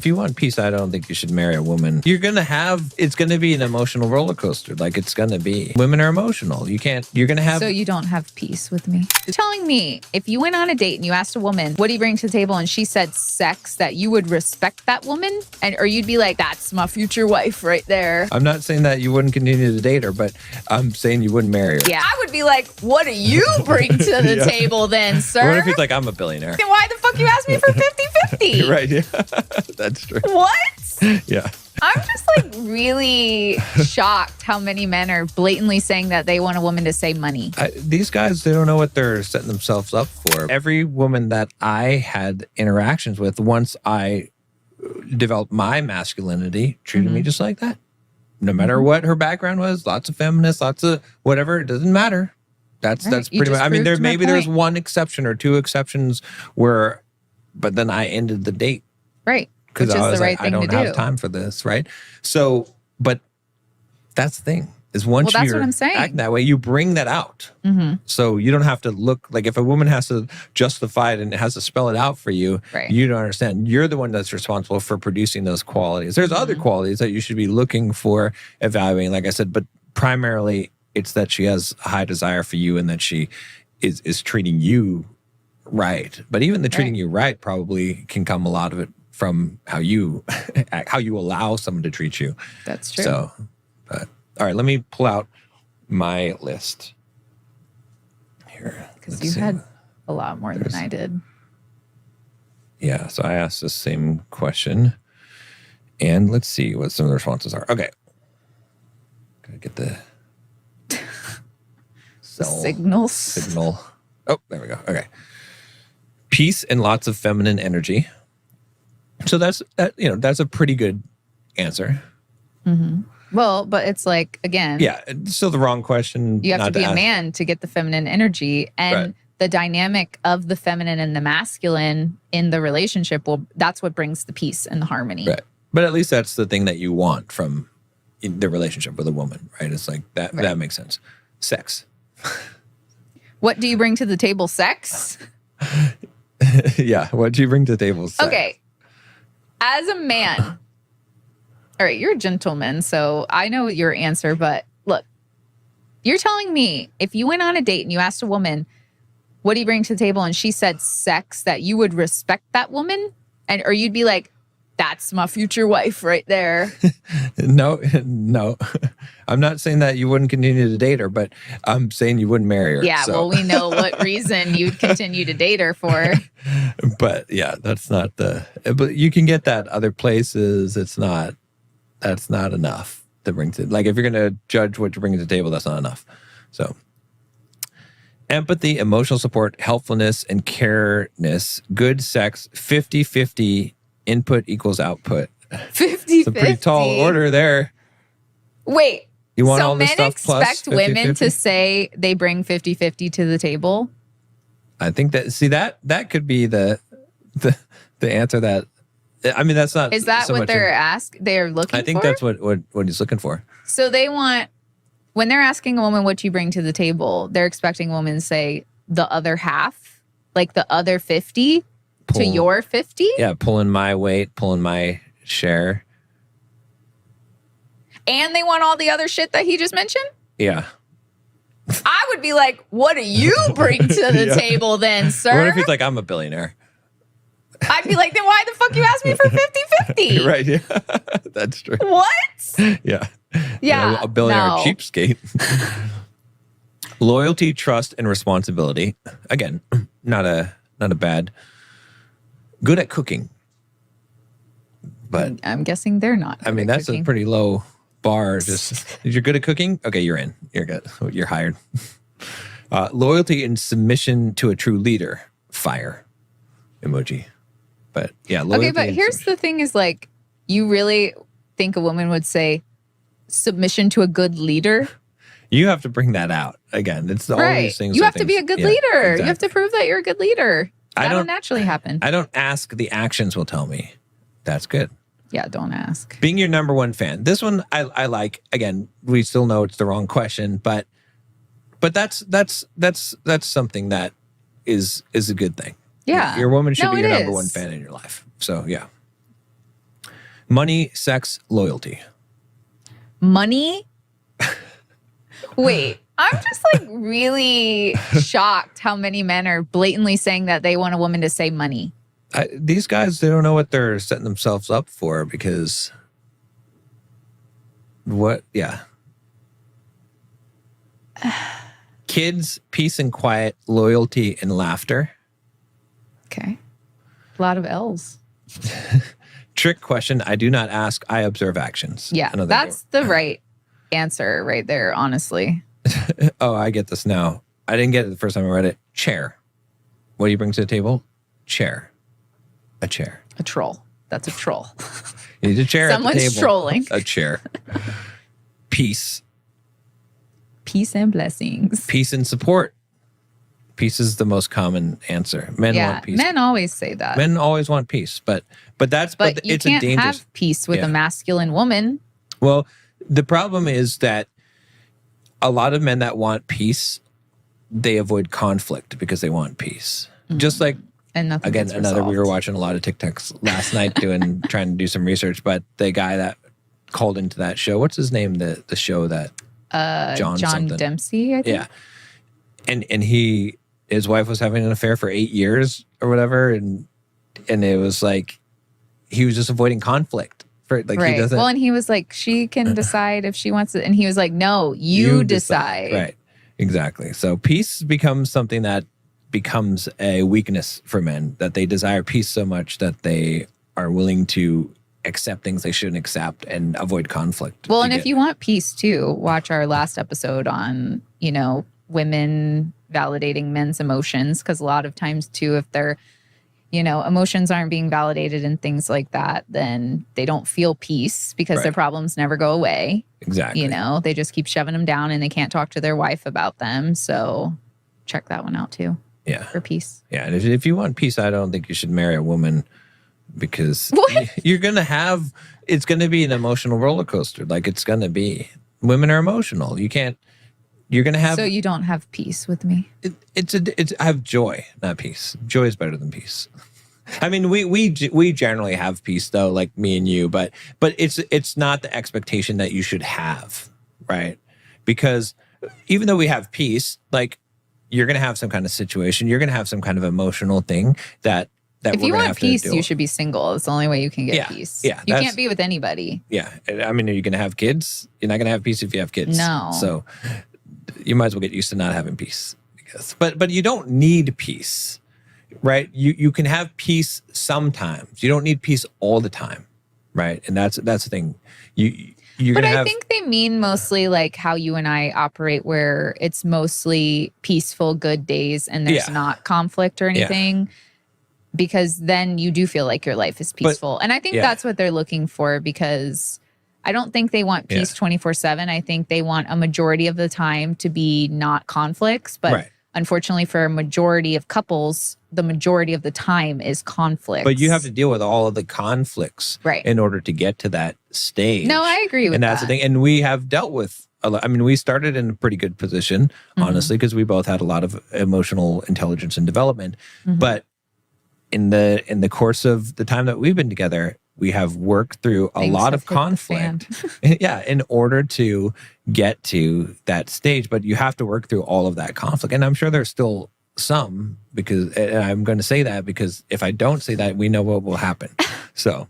If you want peace, I don't think you should marry a woman. It's going to be an emotional roller coaster. Like it's going to be. Women are emotional. You're going to have. So you don't have peace with me. You're telling me if you went on a date and you asked a woman, what do you bring to the table? And she said sex, that you would respect that woman? Or you'd be like, that's my future wife right there. I'm not saying that you wouldn't continue to date her, but I'm saying you wouldn't marry her. Yeah. I would be like, what do you bring to the table then, sir? What if he's like, I'm a billionaire? Then why the fuck you ask me for 50-50? Right, yeah. That's true. What? Yeah. I'm just like really shocked how many men are blatantly saying that they want a woman to say money. These guys, they don't know what they're setting themselves up for. Every woman that I had interactions with, once I developed my masculinity, treated me just like that. No matter what her background was, lots of feminists, lots of whatever, it doesn't matter. That's pretty much. I mean, there's one exception or two exceptions but then I ended the date. Right. Because I was the right like, I don't have time for this, right? So, but that's the thing is once that's you're what I'm saying. acting that way, you bring that out. So you don't have to look like if a woman has to justify it and has to spell it out for you, you don't understand. You're the one that's responsible for producing those qualities. There's other qualities that you should be looking for, evaluating, like I said, but primarily it's that she has a high desire for you and that she is treating you right. But even the treating you right probably can come a lot of it from how you allow someone to treat you. That's true. So, but all right, let me pull out my list here. Because you had a lot more than I did. Yeah, so I asked the same question. And let's see what some of the responses are. Okay. Gotta get the signal. Oh, there we go. Okay. Peace and lots of feminine energy. So that's a pretty good answer. Well, but it's like, again. Yeah, it's still the wrong question. You have to be a man to get the feminine energy. And the dynamic of the feminine and the masculine in the relationship, that's what brings the peace and the harmony. Right. But at least that's the thing that you want from the relationship with a woman, right? It's like that. That makes sense. Sex. What do you bring to the table? Sex? Yeah. What do you bring to the table? Sex. Okay. As a man, all right, you're a gentleman, so I know your answer, but look, you're telling me if you went on a date and you asked a woman, what do you bring to the table? And she said sex, that you would respect that woman? Or you'd be like, that's my future wife right there. No. I'm not saying that you wouldn't continue to date her, but I'm saying you wouldn't marry her. Yeah, so. well, we know what reason you'd continue to date her for. But yeah, that's not but you can get that other places. That's not enough to bring to, like if you're going to judge what you bring to the table, that's not enough. So empathy, emotional support, helpfulness, and careness, good sex, 50-50 input equals output. 50-50. It's a pretty tall order there. Wait. You want so all this men stuff plus expect women to say they bring 50-50 to the table? I think that could be the answer that, I mean, that's not. Is that so what they're looking for? I think that's what he's looking for. So they want, when they're asking a woman what you bring to the table, they're expecting a woman to say the other half, like the other 50 to your 50? Yeah, pulling my weight, pulling my share. And they want all the other shit that he just mentioned? Yeah. I would be like, what do you bring to the table then, sir? What if he's like, I'm a billionaire? I'd be like, then why the fuck you ask me for 50-50? Right, yeah. That's true. What? Yeah. Yeah. A billionaire cheapskate. Loyalty, trust, and responsibility. Again, not a bad. Good at cooking. But I'm guessing they're not. I mean, that's a pretty low bar. Just you're good at cooking? Okay, you're in. You're good. You're hired. Loyalty and submission to a true leader. Fire. Emoji. But yeah, loyalty. Okay, but here's the thing is like, you really think a woman would say submission to a good leader? You have to bring that out. Again, it's all these things. You have to be a good leader. Exactly. You have to prove that you're a good leader. That'll naturally happen. I don't ask. The actions will tell me. That's good. Yeah, don't ask. Being your number one fan. This one I like. Again, we still know it's the wrong question, but that's something that is a good thing. Yeah. Your woman should be your number one fan in your life. So yeah. Money, sex, loyalty. Money? Wait, I'm just like really shocked how many men are blatantly saying that they want a woman to say money. These guys, they don't know what they're setting themselves up for because kids, peace and quiet, loyalty and laughter. Okay. A lot of L's. Trick question. I do not ask, I observe actions. Yeah, that's the right answer right there, honestly. Oh, I get this now. I didn't get it the first time I read it. Chair. What do you bring to the table? Chair. A chair. A troll. That's a troll. You need a chair Someone's at the table. trolling. A chair. Peace. Peace and blessings. Peace and support. Peace is the most common answer. Men want peace. Men always say that. Men always want peace, but you it's a can't dangerous. have peace with a masculine woman. Well, the problem is that a lot of men that want peace, they avoid conflict because they want peace. Just like, and nothing again, gets another, we were resolved. watching a lot of TikToks last night trying to do some research, but the guy that called into that show, what's his name? The show that John something. Dempsey, I think. Yeah. And his wife was having an affair for 8 years or whatever. And it was like, he was just avoiding conflict. He doesn't. Well, and he was like, she can decide if she wants it. And he was like, no, you decide. Right. Exactly. So peace becomes something that becomes a weakness for men, that they desire peace so much that they are willing to accept things they shouldn't accept and avoid conflict. Well, and if you want peace too, watch our last episode on, women validating men's emotions. Because a lot of times too, if they're, emotions aren't being validated and things like that, then they don't feel peace because their problems never go away. Exactly. They just keep shoving them down and they can't talk to their wife about them. So check that one out too. Yeah. For peace. Yeah. And if you want peace, I don't think you should marry a woman because you're going to have, it's going to be an emotional roller coaster. Like it's going to be. Women are emotional. You're going to have. So you don't have peace with me? I have joy, not peace. Joy is better than peace. I mean, we generally have peace though, like me and you, but it's not the expectation that you should have, right? Because even though we have peace, like you're going to have some kind of situation, you're going to have some kind of emotional thing that if you want peace, you should be single. It's the only way you can get peace. Yeah, you can't be with anybody. Yeah, I mean, are you going to have kids? You're not going to have peace if you have kids. No. So you might as well get used to not having peace. But you don't need peace, right? You can have peace sometimes. You don't need peace all the time, right? And that's the thing. I think they mean mostly like how you and I operate, where it's mostly peaceful, good days, and there's not conflict or anything. Yeah. Because then you do feel like your life is peaceful. And I think that's what they're looking for, because I don't think they want peace 24/7. I think they want a majority of the time to be not conflicts. But unfortunately for a majority of couples, the majority of the time is conflict. But you have to deal with all of the conflicts in order to get to that stage. No, I agree with that. And that's the thing. And we have dealt with we started in a pretty good position, honestly, because we both had a lot of emotional intelligence and development. Mm-hmm. But in the course of the time that we've been together, we have worked through a lot of conflict. In order to get to that stage. But you have to work through all of that conflict. And I'm sure there's still some, because and I'm going to say that because if I don't say that, we know what will happen. So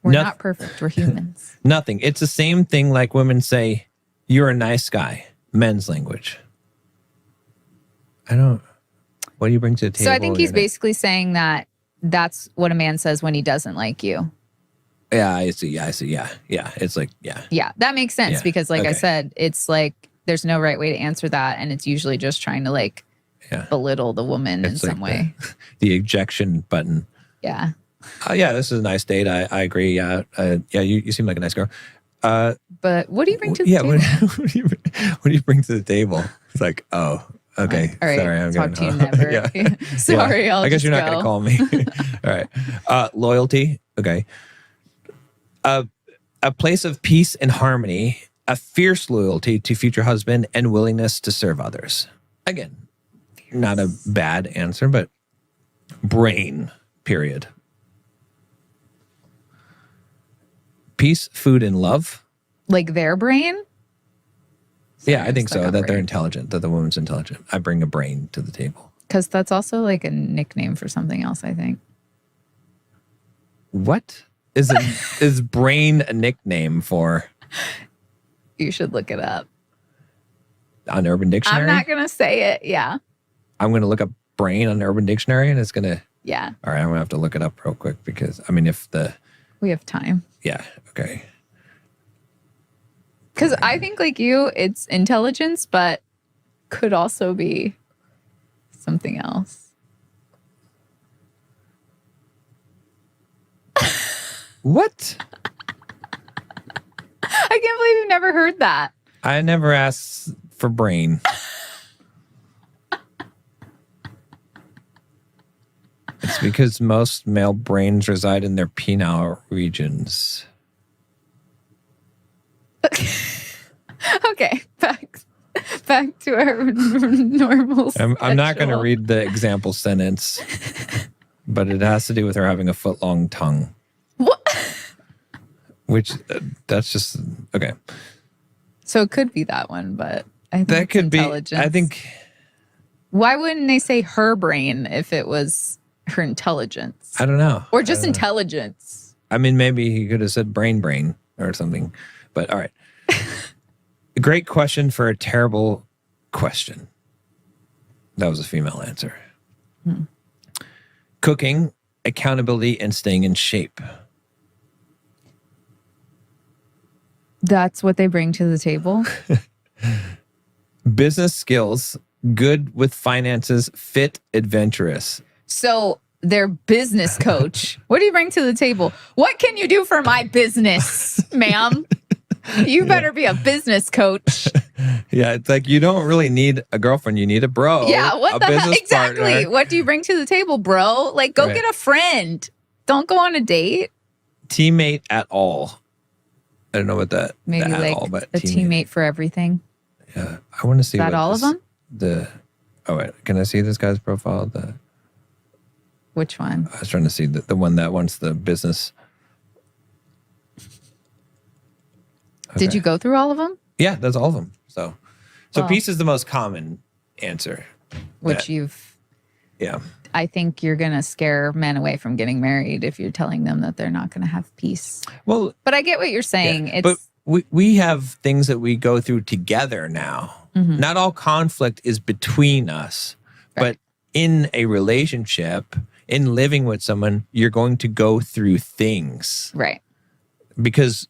we're not perfect. We're humans. Nothing. It's the same thing like women say, you're a nice guy. Men's language. What do you bring to the table? So I think he's basically saying that that's what a man says when he doesn't like you. Yeah, I see. Yeah. It's like, Yeah, that makes sense because I said, it's like there's no right way to answer that. And it's usually just trying to belittle the woman in some way. The ejection button. Yeah. This is a nice date. I agree. Yeah. You seem like a nice girl. But what do you bring to the table? What do you bring to the table? It's like, oh, okay. All right. Sorry, I'm talk to you never. Sorry, I guess you're not going to call me. All right. Loyalty. Okay. A place of peace and harmony, a fierce loyalty to future husband, and willingness to serve others. Again, not a bad answer, but brain, period. Peace, food, and love. Like their brain? Yeah, I think so. That they're intelligent, that the woman's intelligent. I bring a brain to the table. Because that's also like a nickname for something else, I think. What is brain a nickname for? You should look it up. On Urban Dictionary? I'm not going to say it. Yeah. I'm going to look up brain on Urban Dictionary and it's going to... Yeah. All right, I'm going to have to look it up real quick because, I mean, if the... We have time. Yeah, okay. Because I think like you, it's intelligence, but could also be something else. What? I can't believe you've never heard that. I never asked for brain. It's because most male brains reside in their penile regions. Okay, back to our normal. I'm not going to read the example sentence, but it has to do with her having a foot-long tongue. What? Which that's just okay. So it could be that one, but I think that could be. I think. Why wouldn't they say her brain if it was her intelligence? I don't know. Or just intelligence. I mean, maybe he could have said brain or something. But all right. A great question for a terrible question. That was a female answer. Cooking, accountability, and staying in shape. That's what they bring to the table. Business skills, good with finances, fit, adventurous. So their business coach. What do you bring to the table? What can you do for my business, ma'am? You better be a business coach. Yeah, it's like you don't really need a girlfriend. You need a bro. Yeah, what the hell? Exactly. Partner. What do you bring to the table, bro? Like, go get a friend. Don't go on a date. Teammate at all. I don't know what that maybe that like all, but a teammate for everything. Yeah, I want to see. Is that all of them? Wait, can I see this guy's profile? Which one? I was trying to see the one that wants the business. Okay. Did you go through all of them? Yeah, that's all of them. So peace is the most common answer. Which yeah. I think you're going to scare men away from getting married if you're telling them that they're not going to have peace. Well, but I get what you're saying. Yeah, but we have things that we go through together now. Mm-hmm. Not all conflict is between us, but in a relationship, in living with someone, you're going to go through things. Right. Because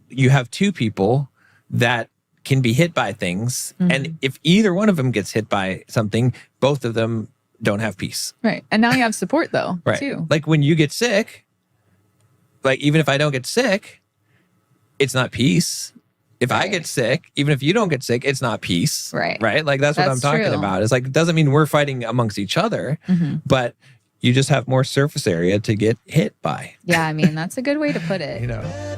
you have two people that can be hit by things. Mm-hmm. And if either one of them gets hit by something, both of them don't have peace. Right. And now you have support though, too. Like when you get sick, like even if I don't get sick, it's not peace. If I get sick, even if you don't get sick, it's not peace. Right. Right. Like that's what I'm talking about. It's like, it doesn't mean we're fighting amongst each other, but you just have more surface area to get hit by. Yeah. I mean, that's a good way to put it. You know.